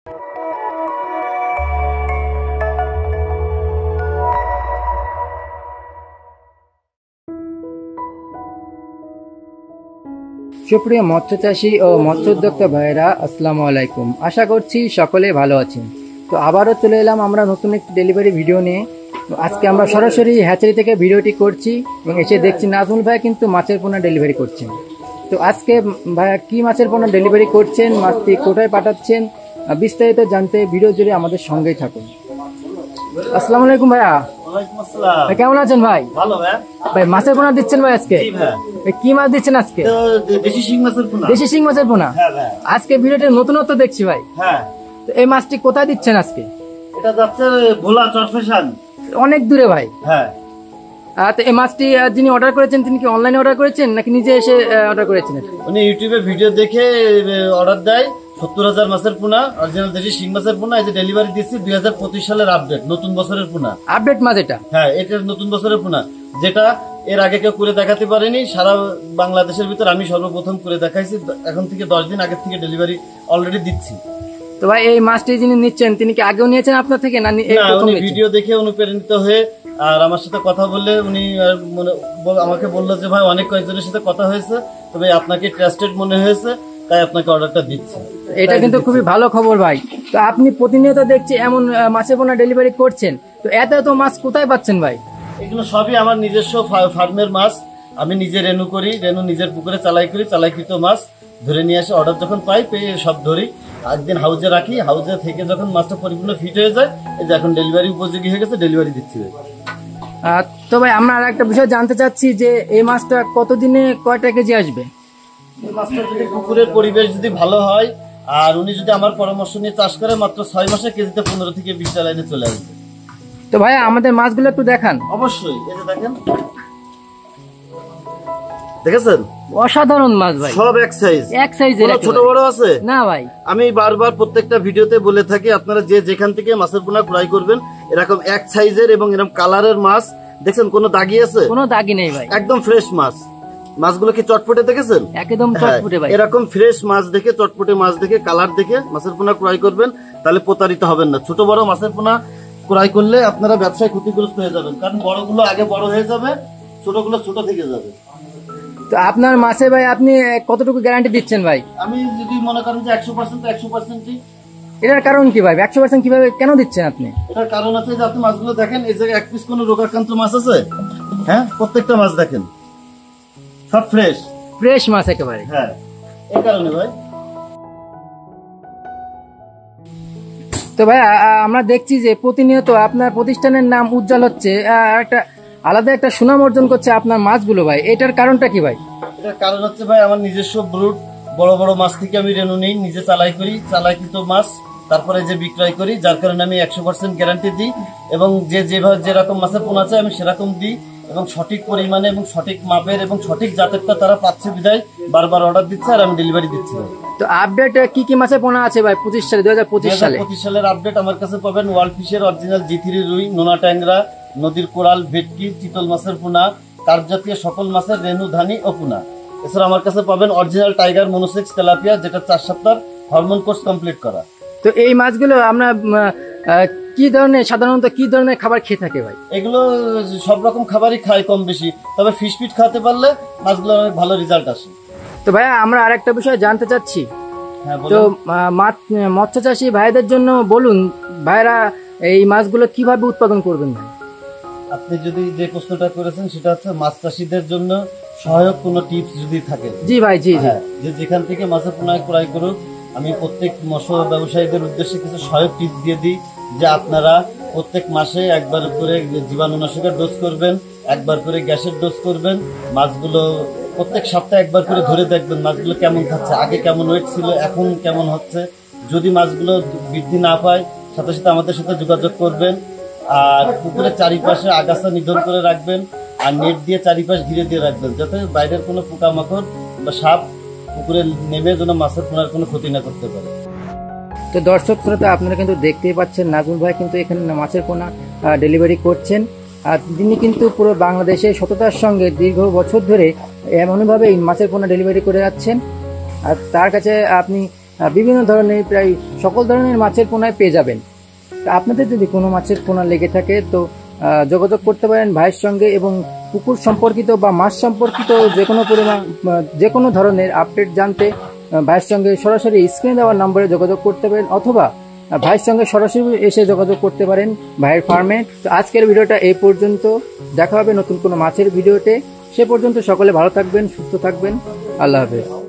সুপ্রিয় মৎস্য চাষী ও মৎস্য উদ্যোক্তা ভাইয়েরা, আসসালামু আলাইকুম। আশা করছি সকলে ভালো আছেন। তো আবারও চলে এলাম আমরা নতুন একটি ডেলিভারি ভিডিও নিয়ে। আজকে আমরা সরাসরি হ্যাচারি থেকে ভিডিওটি করছি এবং এসে দেখছি নাজমুল ভাই কিন্তু মাছের পোনা ডেলিভারি করছেন। তো আজকে ভাইয়া কি মাছের পোনা ডেলিভারি করছেন, মাছটি কোথায় পাঠাচ্ছেন, বিস্তারিত জানতে ভিডিও জুড়ে আমাদের সঙ্গেই থাকুন। আসসালামু আলাইকুম ভাইয়া। কেমন আছেন ভাই? ভালো ভাই। ভাই মাছের পোনা দিচ্ছেন ভাই আজকে? কি মাছ দিচ্ছেন আজকে? দেশি শিং মাছের পোনা। দেশি শিং মাছের পোনা। আজকে ভিডিওতে নতুনত্ব দেখছি ভাই। হ্যাঁ। তো এই মাছটি কোথায় দিচ্ছেন আজকে? এটা যাচ্ছে ভোলা চরফেশন। অনেক দূরে ভাই। হ্যাঁ। তো এই মাছটি যিনি অর্ডার করেছেন তিনি কি অনলাইনে অর্ডার করেছেন নাকি নিজে এসে অর্ডার করেছেন? উনি ইউটিউবে ভিডিও দেখে অর্ডার দেয়। 70,000 মাছের পোনা, অরিজিনাল দেশি শিং মাছের পোনা। এই যে ডেলিভারি দিচ্ছি 2025 সালের আপডেট, নতুন বছরের পোনা। আপডেট মাছ এটা? হ্যাঁ, এটা নতুন বছরের পোনা, যেটা এর আগে কেউ করে দেখাতে পারেনি। সারা বাংলাদেশের ভিতর আমি সর্বপ্রথম করে দেখাইছি। এখন থেকে 10 দিন আগে থেকে ডেলিভারি অলরেডি দিচ্ছি। তো ভাই এই মাছটি যিনি নিচ্ছেন তিনি কি আগেও নিয়েছেন আপনার থেকে না? উনি ভিডিও দেখে অনুপ্রাণিত হয়ে আর আমার সাথে কথা বললে উনি আমাকে বললো যে ভাই অনেক কয়েকজনের সাথে কথা হয়েছে, তবে আপনাকে ট্রাস্টেড মনে হয়েছে, তাই আপনাকে অর্ডারটা দিচ্ছি। এটা কিন্তু খুবই ভালো খবর ভাই। তো আপনি প্রতিনিয়ত দেখছি এমন মাছের পোনা ডেলিভারি করছেন, তো এত মাছ কোথায় পাচ্ছেন ভাই? এগুলো সবই আমার নিজস্ব ফার্মের মাছ। আমি নিজে রেনু করি, রেনু নিজের পুকুরে চালাই করি, চালাইকৃত মাছ ধরে নিয়ে আসে। অর্ডার যখন পাই পেয়ে সব ধরি, একদিন হাউজে রাখি, হাউজে থেকে যখন মাছটা পরিপূর্ণ ফিট হয়ে যায়, এই যে এখন ডেলিভারি উপযোগী হয়ে গেছে, ডেলিভারি দিচ্ছি। তো ভাই আমরা আর একটা বিষয় জানতে চাচ্ছি যে এই মাছটা কতদিনে কয়টা কেজি আসবে? এই মাছটা যদি পুকুরের পরিবেশ যদি ভালো হয় আর উনি যদি আমার পরামর্শ নিয়ে চাষ করে, মাত্র 6 মাসে কেজিতে 15 থেকে 20টা লাইনে চলে আসবে। তো ভাই আমাদের মাছগুলো একটু দেখান। অবশ্যই। এই যে দেখেন, দেখেছেন অসাধারণ মাছ ভাই, সব এক সাইজ। এক সাইজের, ছোট বড় আছে না ভাই? আমি বারবার প্রত্যেকটা ভিডিওতে বলে থাকি, আপনারা যে যেখান থেকে মাছের পোনা ক্রয় করবেন এরকম এক সাইজের এবং এরকম কালারের মাছ। দেখছেন কোনো দাগি আছে? কোনো দাগি নেই ভাই, একদম ফ্রেশ মাছ। মাছগুলো কি চটপটে দেখেছেন? একদম চটপটে ভাই। এরকম ফ্রেশ মাছ দেখে, চটপটে মাছ দেখে, কালার দেখে মাছের পোনা ক্রয় করবেন, তাহলে প্রতারিত হবেন না। ছোট বড় মাছের পোনা ক্রয় করলে আপনারা ব্যবসায় ক্ষতিগ্রস্ত হয়ে যাবেন, কারণ বড়গুলো আগে বড় হয়ে যাবে, ছোটগুলো ছোট থেকে যাবে। তো আপনার মাছে ভাই আপনি কতটুকু গ্যারান্টি দিচ্ছেন ভাই? আমি যদি মনে করেন যে 100% তো 100%ই। এটার কারণ কি ভাই? 100% কিভাবে কেন দিচ্ছেন আপনি? এটার কারণ আছে যে আপনি মাছগুলো দেখেন, এই জায়গায় এক পিস কোনো রোগাক্রান্ত মাছ আছে? হ্যাঁ, প্রত্যেকটা মাছ দেখেন সব ফ্রেশ ফ্রেশ মাছ একেবারে। হ্যাঁ, এই কারণে ভাই। তো ভাই আমরা দেখছি যে প্রতিনিয়ত আপনার প্রতিষ্ঠানের নাম উজ্জ্বল হচ্ছে, একটা আলাদা একটা সুনাম অর্জন করছে আপনার মাছগুলো ভাই। এটার কারণটা কি ভাই? এটার কারণ হচ্ছে ভাই আমার নিজস্ব ব্রুড, বড় বড় মাছ থেকে আমি রেনু নেই, নিজে চালাই করি, চালাইকৃত মাছ তারপরে যে বিক্রয় করি, যার কারণে আমি 100% গ্যারান্টি দিই এবং যেভাবে যেরকম মাছের পোনা চাই আমি সেরকম দিই এবং সঠিক পরিমাণে এবং সঠিক মাপের এবং সঠিক জাতেরটা তারা পাচ্ছে বিদায় বারবার অর্ডার দিচ্ছে আর আমি ডেলিভারি দিচ্ছি। তো আপডেট কি কি মাছের পোনা আছে ভাই 2025 সালের আপডেট আমার কাছে পাবেন। ওয়ার্ল্ড ফিশের অরিজিনাল G3 রুই, নোনা ট্যাংরা, নদীর কোরাল, ভেটকি, চিতল মাছের পোনা, কার্প জাতীয় সকল মাছের রেনু, ধানি ও পোনা। এছাড়া আমার কাছে পাবেন অরিজিনাল টাইগার, মনোসেক্স, তেলাপিয়া, যেটা 4 সপ্তাহ হরমোন কোর্স কমপ্লিট করা। তো এই মাছগুলো আমরা কি ধরনের সাধারণত কি ধরনের খাবার খেয়ে থাকে ভাই? এগুলো সব রকম খাবারই খায় কম বেশি, তবে ফিশ ফিট খাওয়াতে পারলে মাছগুলো অনেক ভালো রেজাল্ট আসে। তো ভাইয়া আমরা আরেকটা বিষয় জানতে চাচ্ছি। হ্যাঁ, তো মৎস্য চাষী ভাইদের জন্য বলুন, ভাইরা এই মাছগুলো কিভাবে উৎপাদন করবেন ভাই? আপনি যদি যে প্রশ্নটা করেছেন সেটা হচ্ছে মাছ চাষীদের জন্য সহায়ক কোনো টিপস যদি থাকে। জি ভাই, জি জি। যে যেখান থেকে মাছের পোনা ক্রয় করুক, আমি প্রত্যেক মৎস্য ব্যবসায়ীদের উদ্দেশ্যে কিছু সহায়ক টিপস দিয়ে দিই, যে আপনারা প্রত্যেক মাসে একবার করে জীবাণুনাশকের ডোজ করবেন, একবার করে গ্যাসের ডোজ করবেন। মাছগুলো প্রত্যেক সপ্তাহে একবার করে ধরে দেখবেন মাছগুলো কেমন খাচ্ছে, আগে কেমন ওয়েট ছিল, এখন কেমন হচ্ছে। যদি মাছগুলো বৃদ্ধি না পায় সাথে সাথে আমাদের সাথে যোগাযোগ করবেন। আর পুকুরের চারিপাশে আগাছা নিধন করে রাখবেন আর নেট দিয়ে চারিপাশ ঘিরে দিয়ে রাখবেন, যাতে বাইরের কোনো পোকামাকড় বা সাপ পুকুরে নেমে যেন মাছের পোনার কোনো ক্ষতি না করতে পারে। তো দর্শক শ্রোতা আপনারা কিন্তু দেখতেই পাচ্ছেন নাজমুল ভাই কিন্তু এখানে মাছের পোনা ডেলিভারি করছেন। আর তিনি কিন্তু পুরো বাংলাদেশে সততার সঙ্গে দীর্ঘ বছর ধরে এমনভাবে মাছের পোনা ডেলিভারি করে যাচ্ছেন। আর তার কাছে আপনি বিভিন্ন ধরনের প্রায় সকল ধরনের মাছের পোনায় পেয়ে যাবেন। তো আপনাদের যদি কোনো মাছের পোনা লেগে থাকে তো যোগাযোগ করতে পারেন ভাইয়ের সঙ্গে, এবং পুকুর সম্পর্কিত বা মাছ সম্পর্কিত যে কোনো ধরনের আপডেট জানতে ভাইয়ের সঙ্গে সরাসরি স্ক্রিনে দেওয়ার নম্বরে যোগাযোগ করতে পারেন, অথবা ভাইয়ের সঙ্গে সরাসরি এসে যোগাযোগ করতে পারেন ভাইয়ের ফার্মে। তো আজকের ভিডিওটা এই পর্যন্ত, দেখা হবে নতুন কোনো মাছের ভিডিওতে। সে পর্যন্ত সকলে ভালো থাকবেন, সুস্থ থাকবেন। আল্লাহ হাফেজ।